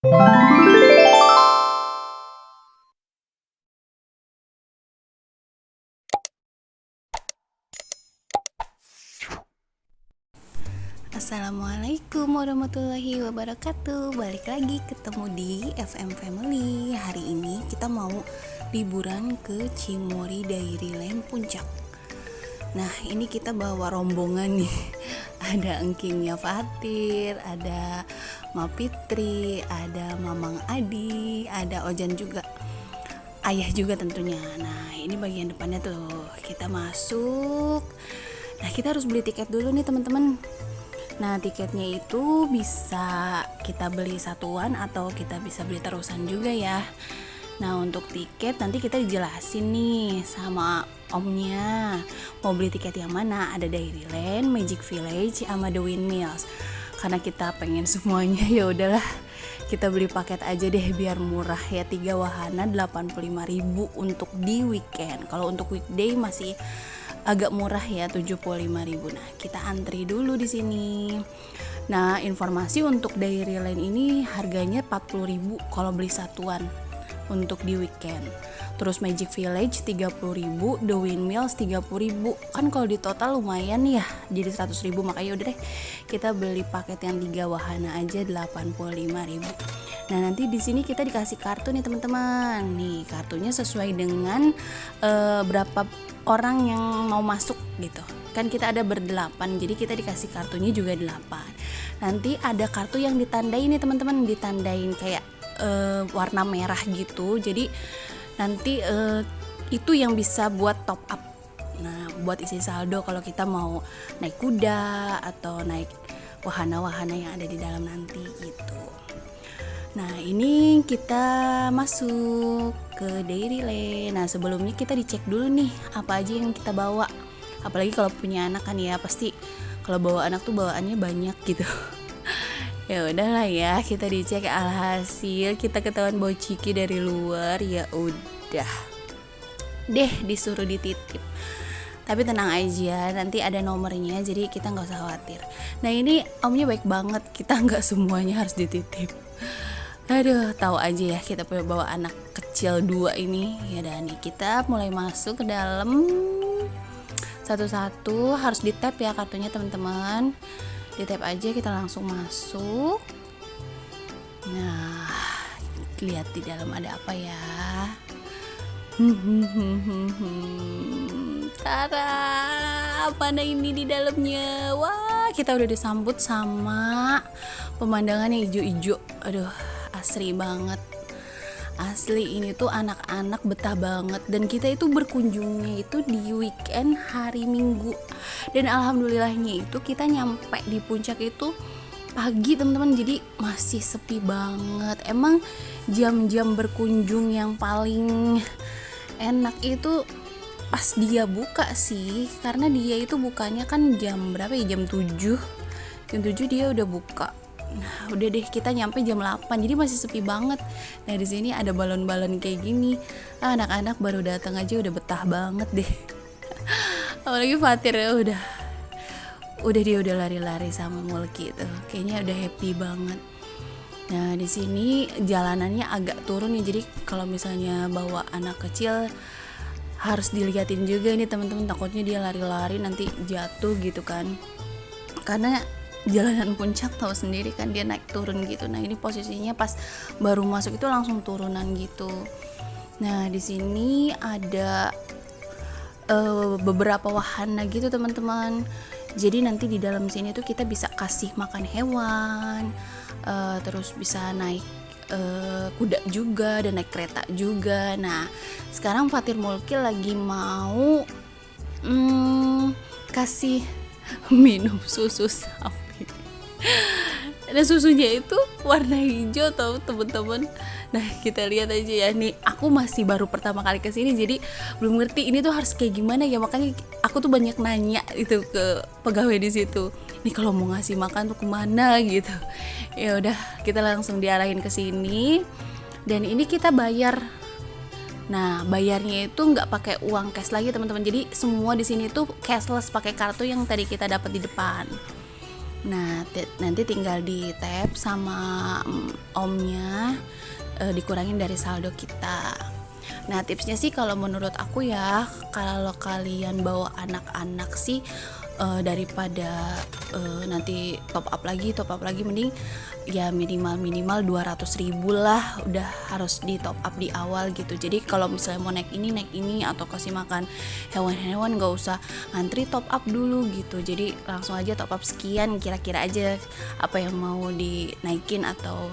Assalamualaikum warahmatullahi wabarakatuh. Balik lagi ketemu di FM Family. Hari ini kita mau liburan ke Cimory Dairyland Puncak. Nah, ini kita bawa rombongan nih. Ada engkingnya Fatir, ada Mapitri, ada Mamang Adi, ada Ojan juga. Ayah juga tentunya. Nah, ini bagian depannya tuh. Kita masuk. Nah, kita harus beli tiket dulu nih, teman-teman. Nah, tiketnya itu bisa kita beli satuan atau kita bisa beli terusan juga ya. Nah, untuk tiket nanti kita dijelasin nih sama omnya. Mau beli tiket yang mana? Ada Dairyland, Magic Village, sama The Windmills. Karena kita pengen semuanya, ya udahlah. Kita beli paket aja deh biar murah ya. 3 wahana 85.000 untuk di weekend. Kalau untuk weekday masih agak murah ya, 75.000. Nah, kita antri dulu di sini. Nah, informasi untuk Dairyland ini harganya 40.000 kalau beli satuan untuk di weekend. Terus Magic Village 30.000, The Windmills 30.000. Kan kalau di total lumayan ya, jadi 100.000. Makanya udah deh kita beli paket yang 3 wahana aja 85.000. Nah, nanti di sini kita dikasih kartu nih, teman-teman. Nih, kartunya sesuai dengan berapa orang yang mau masuk gitu. Kan kita ada berdelapan, jadi kita dikasih kartunya juga 8. Nanti ada kartu yang ditandain nih, teman-teman, ditandain kayak warna merah gitu. Jadi nanti itu yang bisa buat top up. Nah, buat isi saldo kalau kita mau naik kuda atau naik wahana-wahana yang ada di dalam nanti gitu. Nah, ini kita masuk ke Dairyland. Nah, sebelumnya kita dicek dulu nih apa aja yang kita bawa. Apalagi kalau punya anak kan ya, pasti kalau bawa anak tuh bawaannya banyak gitu. Ya udahlah ya, kita dicek, alhasil kita ketahuan bawa ciki dari luar. Ya udah deh, disuruh dititip. Tapi tenang aja, nanti ada nomornya, jadi kita nggak usah khawatir. Nah, ini omnya baik banget, kita nggak semuanya harus dititip. Aduh, tahu aja ya kita punya bawa anak kecil 2 ini. Ya udah nih, kita mulai masuk ke dalam. Satu-satu harus di tap ya kartunya, teman-teman. Di tap aja, kita langsung masuk. Nah, lihat di dalam ada apa ya. Tara, mana ini di dalamnya? Wah, kita udah disambut sama pemandangan yang hijau-hijau. Aduh, asri banget. Asli ini tuh anak-anak betah banget. Dan kita itu berkunjungnya itu di weekend hari Minggu. Dan alhamdulillahnya itu kita nyampe di puncak itu pagi, teman-teman. Jadi masih sepi banget. Emang jam-jam berkunjung yang paling enak itu pas dia buka sih. Karena dia itu bukanya kan jam berapa ya? Jam 7. Jam 7 dia udah buka. Nah, udah deh kita nyampe jam 8. Jadi masih sepi banget. Nah, di sini ada balon-balon kayak gini. Anak-anak baru datang aja udah betah banget deh. Apalagi Fatir ya udah dia udah lari-lari sama Mulki tuh. Kayaknya udah happy banget. Nah, di sini jalanannya agak turun nih. Jadi kalau misalnya bawa anak kecil harus dilihatin juga nih, teman-teman. Takutnya dia lari-lari nanti jatuh gitu kan. Karena jalanan puncak tahu sendiri kan, dia naik turun gitu. Nah, ini posisinya pas baru masuk itu langsung turunan gitu. Nah, di sini ada beberapa wahana gitu, teman-teman. Jadi nanti di dalam sini tuh kita bisa kasih makan hewan, terus bisa naik kuda juga dan naik kereta juga. Nah, sekarang Fatir Mulki lagi mau kasih minum susu sapi. Dan susunya itu warna hijau tau, teman-teman. Nah, kita lihat aja ya. Nih, aku masih baru pertama kali kesini, jadi belum ngerti ini tuh harus kayak gimana ya. Makanya aku tuh banyak nanya itu ke pegawai di situ. Nih, kalau mau ngasih makan tuh kemana gitu. Ya udah, kita langsung diarahin ke sini. Dan ini kita bayar. Nah, bayarnya itu nggak pakai uang cash lagi, teman-teman. Jadi semua di sini tuh cashless, pakai kartu yang tadi kita dapat di depan. Nah nanti tinggal di tap sama omnya, dikurangin dari saldo kita. Nah tipsnya sih kalau menurut aku ya, kalau kalian bawa anak-anak sih daripada nanti top up lagi mending ya minimal 200.000 lah udah harus di top up di awal gitu. Jadi kalau misalnya mau naik ini atau kasih makan hewan-hewan gak usah ngantri top up dulu gitu, jadi langsung aja top up sekian, kira-kira aja apa yang mau dinaikin atau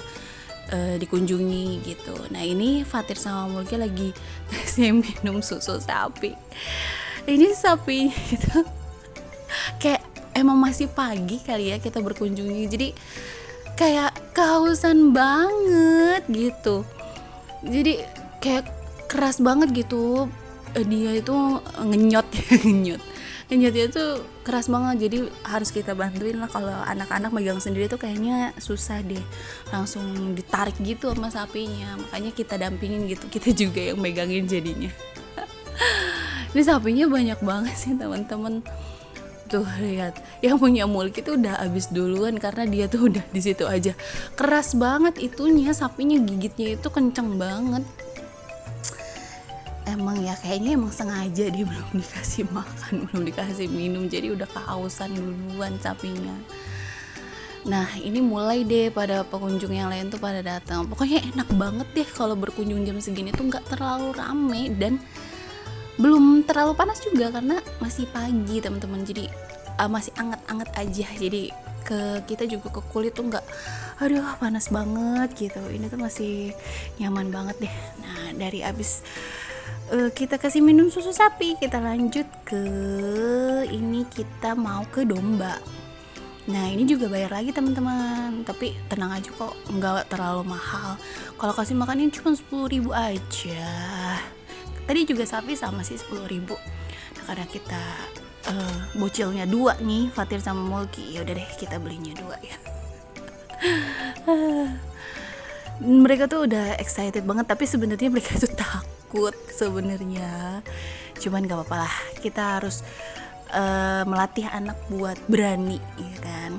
dikunjungi gitu. Nah ini Fatir sama Mulki lagi kasih minum susu sapi. Ini sapi gitu kayak emang masih pagi kali ya kita berkunjungi, jadi kayak kehausan banget gitu, jadi kayak keras banget gitu. Dia itu ngenyot ngenyotnya tuh keras banget, jadi harus kita bantuin lah. Kalau anak-anak megang sendiri tuh kayaknya susah deh, langsung ditarik gitu sama sapinya, makanya kita dampingin gitu, kita juga yang megangin jadinya. Ini sapinya banyak banget sih teman-teman. Tuh lihat, yang punya Mulki tuh udah habis duluan karena dia tuh udah di situ aja. Keras banget itunya, sapinya gigitnya itu kenceng banget. Emang ya kayaknya emang sengaja dia belum dikasih makan, belum dikasih minum, jadi udah kehausan duluan sapinya. Nah ini mulai deh pada pengunjung yang lain tuh pada datang. Pokoknya enak banget deh kalau berkunjung jam segini tuh nggak terlalu rame dan belum terlalu panas juga karena masih pagi teman-teman, jadi masih anget-anget aja, jadi kita juga ke kulit tuh nggak aduh panas banget gitu. Ini tuh masih nyaman banget deh. Nah dari abis kita kasih minum susu sapi, kita lanjut ke ini, kita mau ke domba. Nah ini juga bayar lagi teman-teman, tapi tenang aja kok, nggak terlalu mahal. Kalau kasih makan ini cuma 10.000 aja. Tadi juga sapi sama sih 10.000. Nah, karena kita bocilnya 2 nih, Fatir sama Mulki, ya udah deh kita belinya 2 ya. Mereka tuh udah excited banget, tapi sebenarnya mereka tuh takut sebenarnya. Cuman gak apa-apa lah, kita harus melatih anak buat berani ya kan.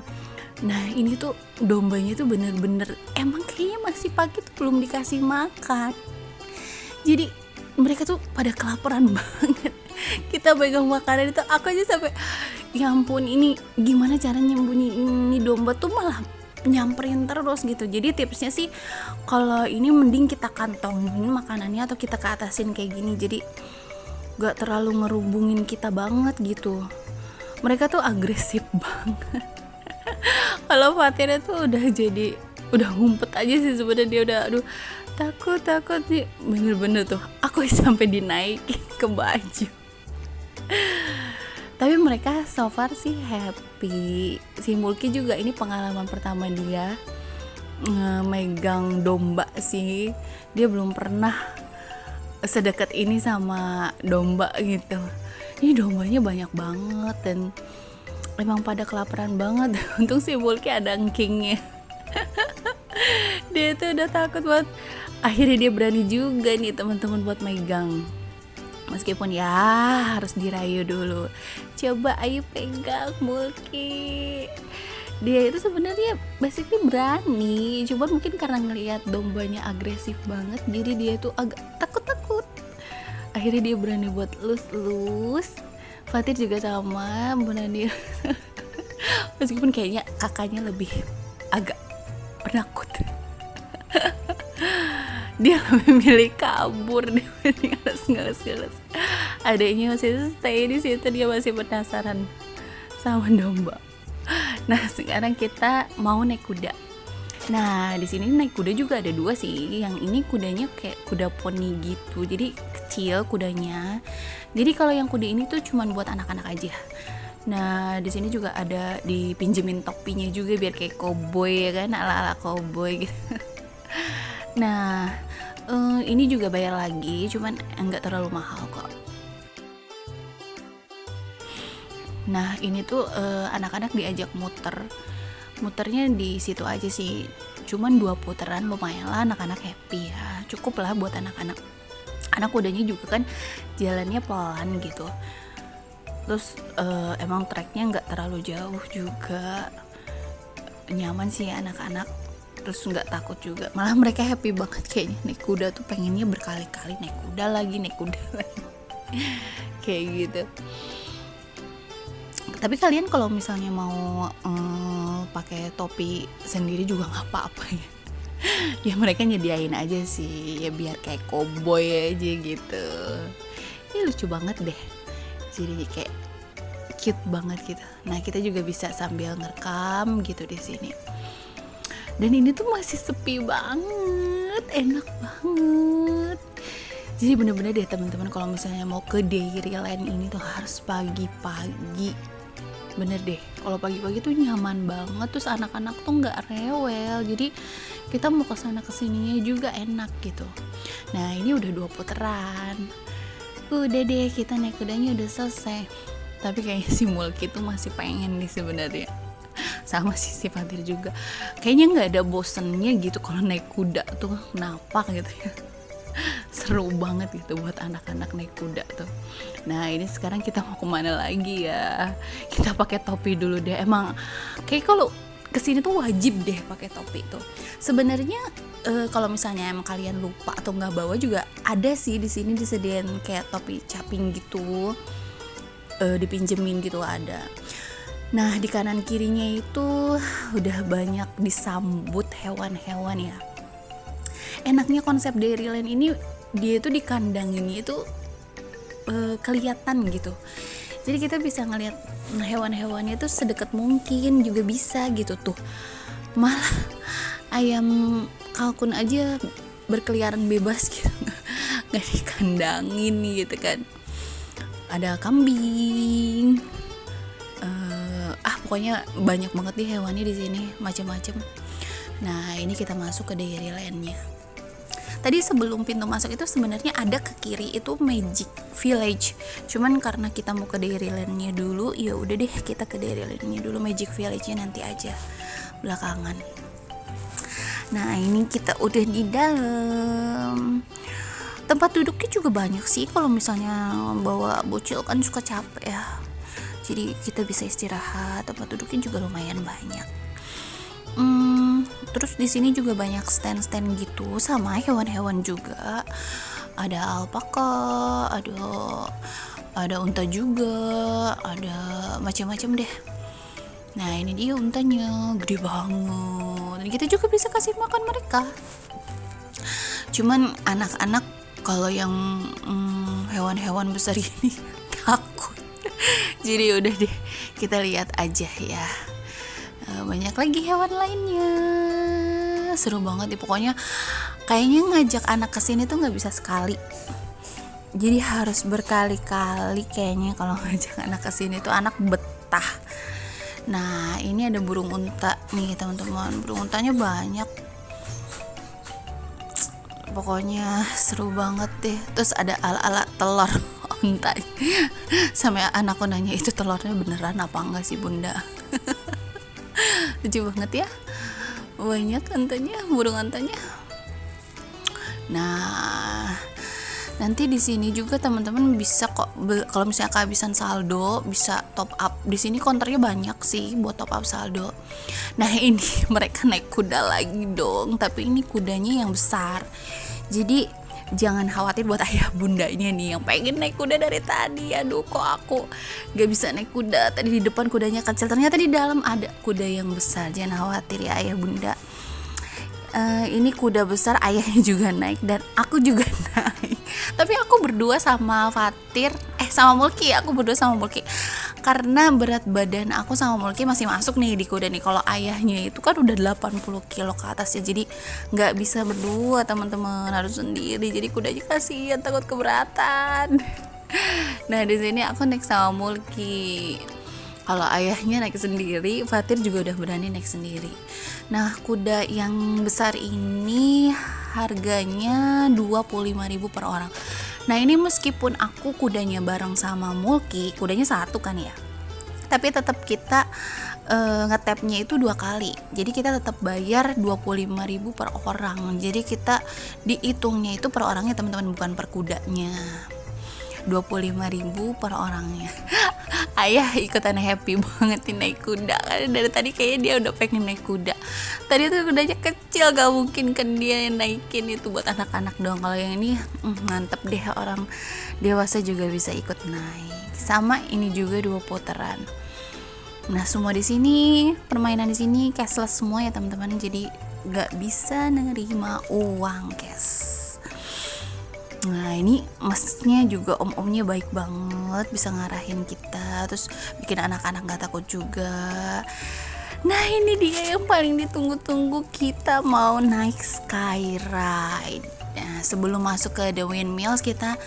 Nah ini tuh dombanya tuh bener-bener emang kayaknya masih pagi tuh belum dikasih makan, jadi mereka tuh pada kelaparan banget. Kita pegang makanan itu, aku aja sampai ya ampun ini gimana caranya nyembunyiin ini domba tuh malah nyamperin terus gitu. Jadi tipsnya sih kalau ini mending kita kantongin makanannya atau kita ke atasin kayak gini, jadi gak terlalu ngerubungin kita banget gitu. Mereka tuh agresif banget. Kalau Fatir tuh udah ngumpet aja sih sebenarnya, dia udah aduh takut nih, bener-bener tuh aku sampai dinaikin ke baju. Tapi mereka so far sih happy. Si Mulki juga ini pengalaman pertama dia megang domba sih, dia belum pernah sedekat ini sama domba gitu. Ini dombanya banyak banget dan emang pada kelaparan banget. Untung si Mulki ada engkingnya. Dia tuh udah takut banget. Akhirnya dia berani juga nih teman-teman buat megang. Meskipun ya harus dirayu dulu. Coba ayo pegang Mulki. Dia itu sebenarnya basically berani, cuman mungkin karena ngelihat dombanya agresif banget, jadi dia tuh agak takut. Akhirnya dia berani buat lus. Fatir juga sama berani. Meskipun kayaknya kakaknya lebih agak penakut. Dia lebih milih kabur dibanding ngeles. Adiknya masih stay di situ, dia masih penasaran sama domba. Nah sekarang kita mau naik kuda. Nah di sini naik kuda juga ada 2 sih. Yang ini kudanya kayak kuda poni gitu, jadi kecil kudanya. Jadi kalau yang kuda ini tuh cuman buat anak-anak aja. Nah di sini juga ada dipinjemin topinya juga biar kayak cowboy ya kan, ala-ala cowboy gitu. Nah ini juga bayar lagi, cuman enggak terlalu mahal kok. Nah ini tuh anak-anak diajak muternya di situ aja sih, cuman 2 putaran, lumayan lah anak-anak happy ya, cukup lah buat anak-anak. Anak kudanya juga kan jalannya pelan gitu, terus emang treknya nggak terlalu jauh juga, nyaman sih anak-anak, terus nggak takut juga, malah mereka happy banget kayaknya naik kuda tuh, pengennya berkali-kali naik kuda lagi kayak gitu. Tapi kalian kalau misalnya mau pakai topi sendiri juga nggak apa-apa ya. Ya mereka nyediain aja sih, ya biar kayak cowboy aja gitu. Ini lucu banget deh, jadi kayak cute banget gitu. Nah kita juga bisa sambil ngerekam gitu di sini. Dan ini tuh masih sepi banget, enak banget. Jadi bener-bener deh teman-teman, kalau misalnya mau ke Dairyland ini tuh harus pagi-pagi. Bener deh, kalau pagi-pagi tuh nyaman banget, terus anak-anak tuh nggak rewel, jadi kita mau kesana kesininya juga enak gitu. Nah ini udah 2 putaran, udah deh kita naik kudanya udah selesai. Tapi kayaknya si Mulki tuh masih pengen nih sebenarnya, sama si Fatir juga. Kayaknya nggak ada bosennya gitu kalau naik kuda tuh, kenapa gitu ya. Seru banget gitu buat anak-anak naik kuda tuh. Nah ini sekarang kita mau kemana lagi ya? Kita pakai topi dulu deh. Emang kayak kalau kesini tuh wajib deh pakai topi tuh. Sebenarnya kalau misalnya emang kalian lupa atau nggak bawa juga ada sih di sini disediain kayak topi caping gitu, dipinjemin gitu ada. Nah di kanan kirinya itu udah banyak disambut hewan-hewan ya. Enaknya konsep Dairyland ini dia tuh di kandang ini itu kelihatan gitu. Jadi kita bisa ngelihat hewan-hewannya tuh sedekat mungkin juga bisa gitu tuh. Malah ayam kalkun aja berkeliaran bebas gitu, nggak dikandangin gitu kan. Ada kambing, pokoknya banyak banget nih hewannya di sini, macam-macam. Nah ini kita masuk ke Dairyland-nya. Tadi sebelum pintu masuk itu sebenarnya ada ke kiri itu Magic Village. Cuman karena kita mau ke Dairyland-nya dulu, ya udah deh kita ke Dairyland-nya dulu, Magic Village-nya nanti aja belakangan. Nah, ini kita udah di dalam. Tempat duduknya juga banyak sih, kalau misalnya bawa bocil kan suka capek ya. Jadi kita bisa istirahat, tempat duduknya juga lumayan banyak. Terus di sini juga banyak stand-stand gitu sama hewan-hewan juga. Ada alpaka, ada unta juga, ada macam-macam deh. Nah ini dia untanya, gede banget. Dan kita juga bisa kasih makan mereka. Cuman anak-anak kalau yang hewan-hewan besar ini takut. Jadi udah deh kita lihat aja ya. Banyak lagi hewan lainnya, seru banget nih pokoknya. Kayaknya ngajak anak kesini tuh nggak bisa sekali, jadi harus berkali-kali kayaknya kalau ngajak anak kesini tuh anak betah. Nah ini ada burung unta nih teman-teman, burung untanya banyak, pokoknya seru banget deh. Terus ada ala-ala telur unta sama anakku nanya itu telurnya beneran apa enggak sih bunda. Lucu banget ya, banyak untanya, burung untanya. Nah nanti di sini juga teman-teman bisa kok kalau misalnya kehabisan saldo bisa top up. Di sini counternya banyak sih buat top up saldo. Nah ini mereka naik kuda lagi dong, tapi ini kudanya yang besar. Jadi jangan khawatir buat ayah bundanya nih yang pengen naik kuda dari tadi. Aduh kok aku gak bisa naik kuda, tadi di depan kudanya kecil, ternyata di dalam ada kuda yang besar. Jangan khawatir ya ayah bunda. Ini kuda besar, ayahnya juga naik dan aku juga naik. Tapi aku berdua sama Fatir, sama Mulki. Aku berdua sama Mulki karena berat badan aku sama Mulki masih masuk nih di kuda nih. Kalau ayahnya itu kan udah 80 kilo ke atas ya, jadi nggak bisa berdua teman-teman, harus sendiri. Jadi kudanya kasihan, takut keberatan. Nah di sini aku naik sama Mulki. Kalau ayahnya naik sendiri, Fatir juga udah berani naik sendiri. Nah kuda yang besar ini harganya 25.000 per orang. Nah ini meskipun aku kudanya bareng sama Mulki, kudanya satu kan ya, tapi tetap kita ngetapnya itu 2 kali. Jadi kita tetap bayar 25.000 per orang. Jadi kita dihitungnya itu per orangnya teman-teman, bukan per kudanya. 25.000 per orangnya. Ayah ikutan happy banget nih naik kuda, karena dari tadi kayaknya dia udah pengen naik kuda. Tadi tuh kudanya kecil, gak mungkin kan dia yang naikin, itu buat anak-anak doang. Kalau yang ini mantep deh, orang dewasa juga bisa ikut naik. Sama ini juga 2 putaran. Nah, semua di sini, permainan di sini cashless semua ya teman-teman. Jadi gak bisa nerima uang cash. Nah, ini masnya juga om-omnya baik banget, bisa ngarahin kita, terus bikin anak-anak gak takut juga. Nah, ini dia yang paling ditunggu-tunggu, kita mau naik skyride. Nah, sebelum masuk ke The Windmills kita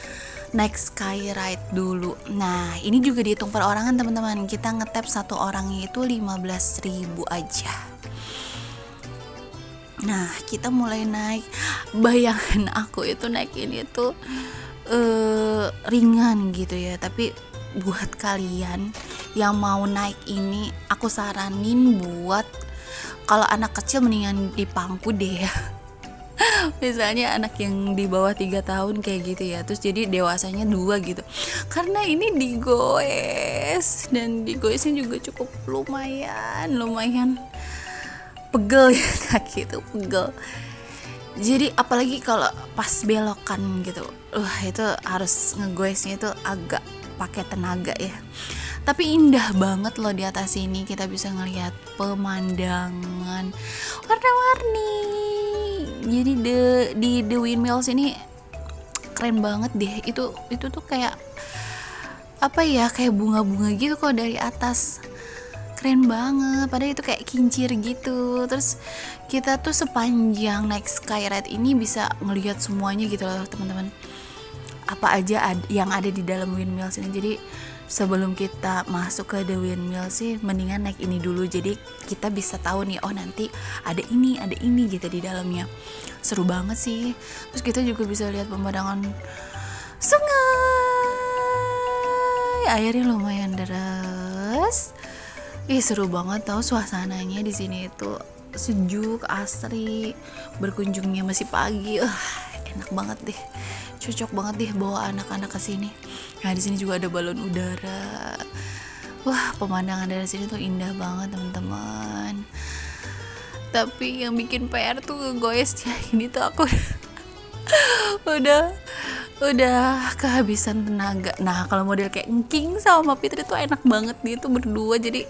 naik skyride dulu. Nah, ini juga dihitung perorangan teman-teman. Kita ngetap satu orangnya itu 15.000 aja. Nah, kita mulai naik. Bayangan aku itu naik ini tuh ringan gitu ya. Tapi buat kalian yang mau naik ini, aku saranin buat kalau anak kecil mendingan di pangku deh ya. Misalnya anak yang di bawah 3 tahun kayak gitu ya, terus jadi dewasanya 2 gitu, karena ini digoes, dan digoesnya juga cukup lumayan pegel ya, kaki itu pegel. Jadi apalagi kalau pas belokan gitu, itu harus ngegoesnya itu agak pakai tenaga ya. Tapi indah banget loh di atas sini, kita bisa ngelihat pemandangan warna-warni. Jadi di The Windmills ini keren banget deh. Itu tuh kayak apa ya, kayak bunga-bunga gitu kok dari atas. Keren banget, padahal itu kayak kincir gitu. Terus kita tuh sepanjang naik skyride ini bisa ngelihat semuanya gitu loh teman-teman, apa aja yang ada di dalam Windmills ini. Jadi sebelum kita masuk ke The Windmills sih mendingan naik ini dulu, jadi kita bisa tahu nih, oh nanti ada ini gitu di dalamnya. Seru banget sih. Terus kita juga bisa lihat pemandangan sungai, airnya lumayan deras. Seru banget tau suasananya di sini itu, sejuk, asri. Berkunjungnya masih pagi, enak banget deh, cocok banget deh bawa anak-anak ke sini. Nah, di sini juga ada balon udara. Wah, pemandangan dari sini tuh indah banget teman-teman. Tapi yang bikin PR tuh ngegoesnya ini tuh aku udah kehabisan tenaga. Nah, kalau model kayak Engking sama Fitri tuh enak banget, dia tuh berdua jadi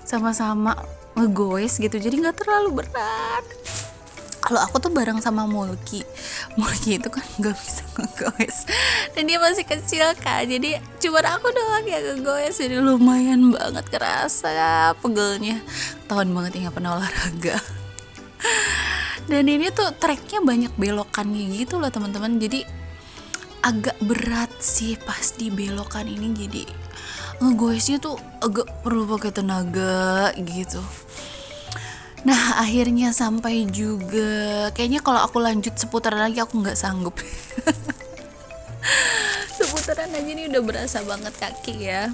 sama-sama ngegoes gitu, jadi nggak terlalu berat. Kalau aku tuh bareng sama Mulki itu kan nggak bisa ngegoes, dan dia masih kecil kan, jadi cuma aku doang yang ngegoes, jadi lumayan banget kerasa pegelnya. Tahun banget nggak pernah olahraga. Dan ini tuh treknya banyak belokannya gitu loh teman-teman, jadi agak berat sih pas di belokan ini. Jadi ngegoesnya tuh agak perlu pakai tenaga gitu. Nah, akhirnya sampai juga. Kayaknya kalau aku lanjut seputaran lagi aku nggak sanggup. Seputaran aja ini udah berasa banget kaki ya.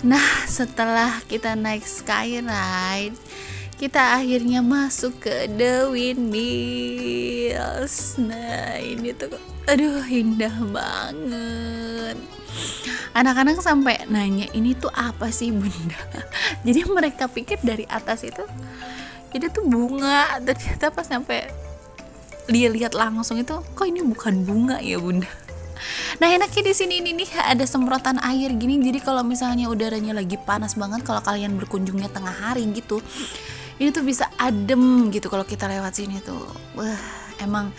Nah, setelah kita naik skyride, kita akhirnya masuk ke The Windmills. Nah, ini tuh aduh indah banget. Anak-anak sampai nanya, ini tuh apa sih bunda? Jadi mereka pikir dari atas itu tuh bunga, ternyata pas sampai dia lihat langsung itu, kok ini bukan bunga ya bunda. Nah, enaknya di sini ini nih ada semprotan air gini, jadi kalau misalnya udaranya lagi panas banget, kalau kalian berkunjungnya tengah hari gitu, ini tuh bisa adem gitu kalau kita lewat sini tuh. Wah, emang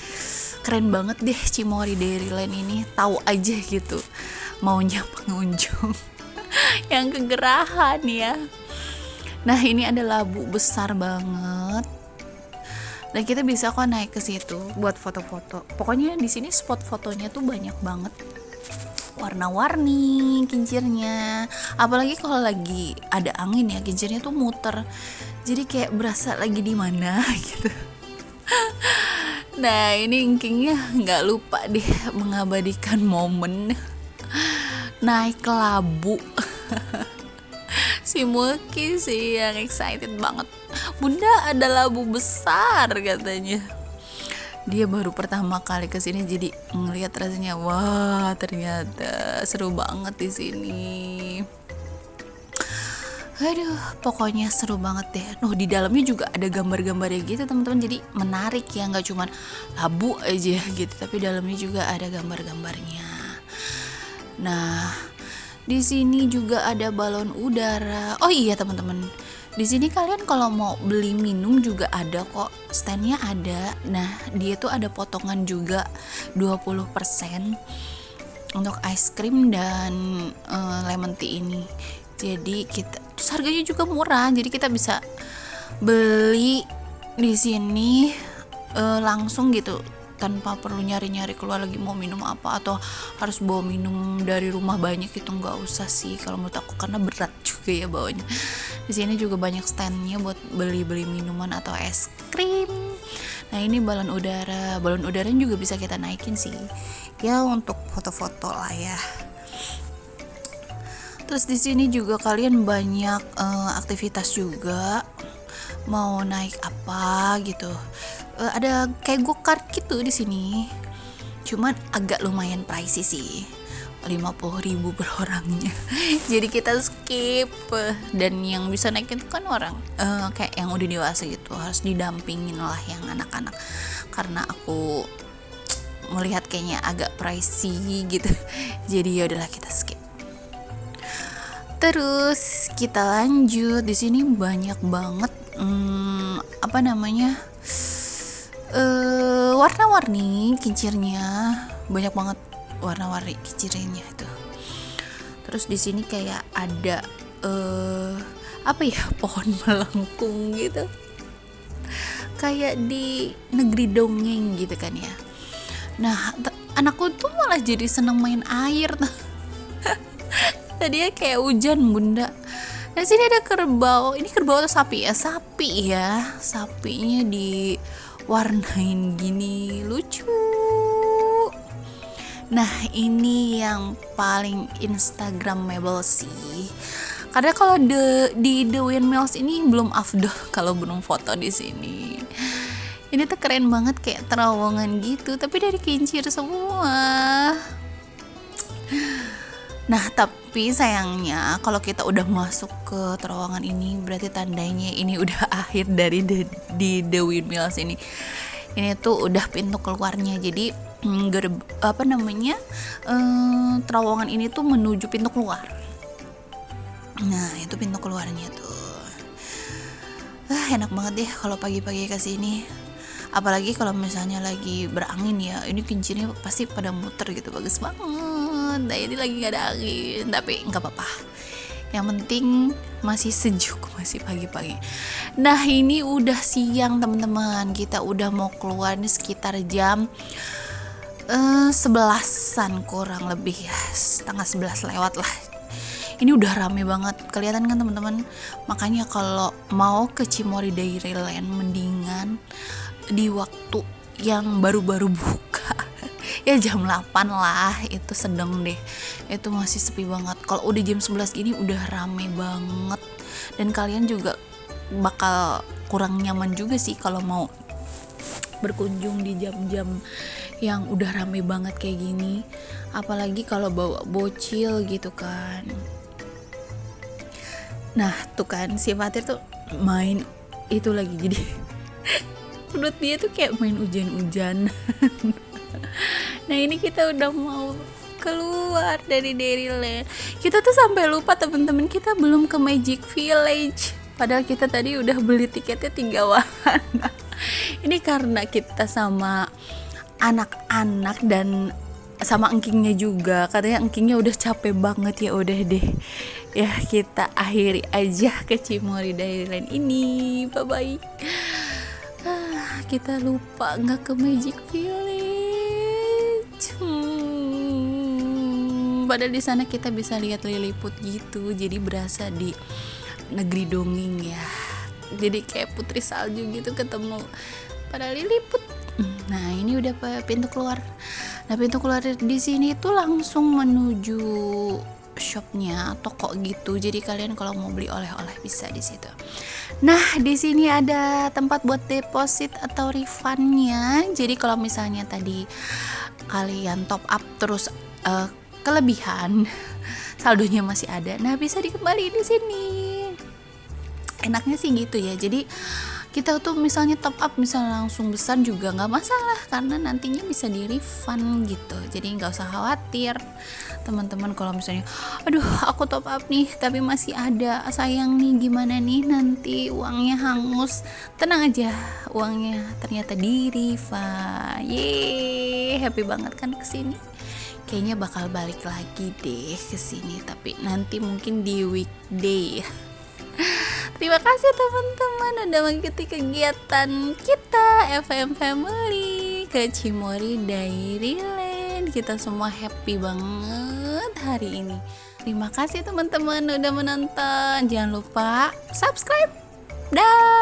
keren banget deh Cimory Dairyland ini, tahu aja gitu maunya pengunjung yang kegerahan ya. Nah, ini ada labu besar banget, dan kita bisa kok naik ke situ buat foto-foto. Pokoknya di sini spot fotonya tuh banyak banget, warna-warni kincirnya. Apalagi kalau lagi ada angin ya, kincirnya tuh muter, jadi kayak berasa lagi di mana gitu. Nah, ini Engkingnya nggak lupa deh mengabadikan momen naik labu. Si Mulki sih yang excited banget, bunda ada labu besar katanya. Dia baru pertama kali ke sini jadi ngelihat rasanya wah ternyata seru banget di sini. Aduh, pokoknya seru banget deh. Di dalamnya juga ada gambar-gambarnya gitu teman-teman. Jadi menarik ya, nggak cuman labu aja gitu, tapi dalamnya juga ada gambar-gambarnya. Nah, di sini juga ada balon udara. Oh iya teman-teman, di sini kalian kalau mau beli minum juga ada kok, standnya ada. Nah, dia tuh ada potongan juga 20% untuk ice cream dan lemon tea ini. Jadi terus harganya juga murah. Jadi kita bisa beli di sini langsung gitu, tanpa perlu nyari-nyari keluar lagi mau minum apa atau harus bawa minum dari rumah banyak. Itu nggak usah sih kalau menurut aku, karena berat juga ya bawanya. Di sini juga banyak standnya buat beli minuman atau es krim. Nah, ini balon udaranya juga bisa kita naikin sih ya, untuk foto-foto lah ya. Terus di sini juga kalian banyak aktivitas juga, mau naik apa gitu. Ada kayak go-kart gitu di sini. Cuman agak lumayan pricey sih. 50.000 per orangnya. Jadi kita skip. Dan yang bisa naik itu kan orang kayak yang udah dewasa gitu, harus didampingin lah yang anak-anak. Karena aku melihat kayaknya agak pricey gitu. Jadi ya udahlah kita skip. Terus kita lanjut, di sini banyak banget warna-warni kincirnya, banyak banget warna-warni kincirnya itu. Terus di sini kayak ada pohon melengkung gitu, kayak di negeri dongeng gitu kan ya. Nah, anakku tuh malah jadi seneng main air. Tadinya kayak hujan bunda. Di sini ada kerbau. Ini kerbau atau sapi ya? Sapi ya. Sapinya diwarnain gini, lucu. Nah, ini yang paling instagramable sih. Karena kalau di The Windmills ini belum afdol kalau belum foto di sini. Ini tuh keren banget, kayak terowongan gitu, tapi dari kincir semua. Nah, tapi sayangnya kalau kita udah masuk ke terowongan ini, berarti tandanya ini udah akhir dari di The Windmills ini. Ini tuh udah pintu keluarnya. Jadi terowongan ini tuh menuju pintu keluar. Nah, itu pintu keluarnya tuh. Enak banget deh kalau pagi-pagi ke sini. Apalagi kalau misalnya lagi berangin ya, ini kincirnya pasti pada muter gitu, bagus banget. Nah, ini lagi gak ada angin, tapi gak apa-apa, yang penting masih sejuk, masih pagi-pagi. Nah, ini udah siang teman-teman, kita udah mau keluar nih sekitar jam 11-an kurang lebih ya, setengah 11 lewat lah. Ini udah rame banget, kelihatan kan teman-teman. Makanya kalau mau ke Cimory Dairyland mendingan di waktu yang baru-baru buka. Ya jam 8 lah, itu sedang deh, itu masih sepi banget. Kalau udah jam 11 gini udah rame banget, dan kalian juga bakal kurang nyaman juga sih kalau mau berkunjung di jam-jam yang udah rame banget kayak gini, apalagi kalau bawa bocil gitu kan. Nah tuh kan si Fatir tuh main itu lagi, jadi menurut dia tuh kayak main hujan-hujan. Nah, ini kita udah mau keluar dari Dairyland. Kita tuh sampai lupa teman-teman, kita belum ke Magic Village. Padahal kita tadi udah beli tiketnya 3 wahana. Ini karena kita sama anak-anak dan sama engkingnya juga. Katanya engkingnya udah capek banget, ya udah deh. Ya kita akhiri aja ke Cimory Dairyland ini. Bye bye. Kita lupa nggak ke Magic Village. Padahal di sana kita bisa lihat Lilliput gitu, jadi berasa di negeri dongeng ya. Jadi kayak putri salju gitu ketemu pada Lilliput. Nah, ini udah pintu keluar. Nah, pintu keluar di sini tuh langsung menuju shop-shopnya, toko gitu. Jadi kalian kalau mau beli oleh-oleh bisa di situ. Nah, di sini ada tempat buat deposit atau refundnya. Jadi kalau misalnya tadi kalian top up terus kelebihan saldonya masih ada, nah bisa dikembali di sini. Enaknya sih gitu ya. Jadi kita tuh misalnya top up misalnya langsung besar juga nggak masalah, karena nantinya bisa di refund gitu. Jadi nggak usah khawatir teman-teman kalau misalnya aduh aku top up nih tapi masih ada, sayang nih, gimana nih nanti uangnya hangus. Tenang aja, uangnya ternyata di refund. Yeay, happy banget kan kesini. Kayaknya bakal balik lagi deh kesini, tapi nanti mungkin di weekday. Terima kasih teman-teman udah mengikuti kegiatan kita FM Family ke Cimory Dairyland. Kita semua happy banget hari ini. Terima kasih teman-teman udah menonton. Jangan lupa subscribe. Dah.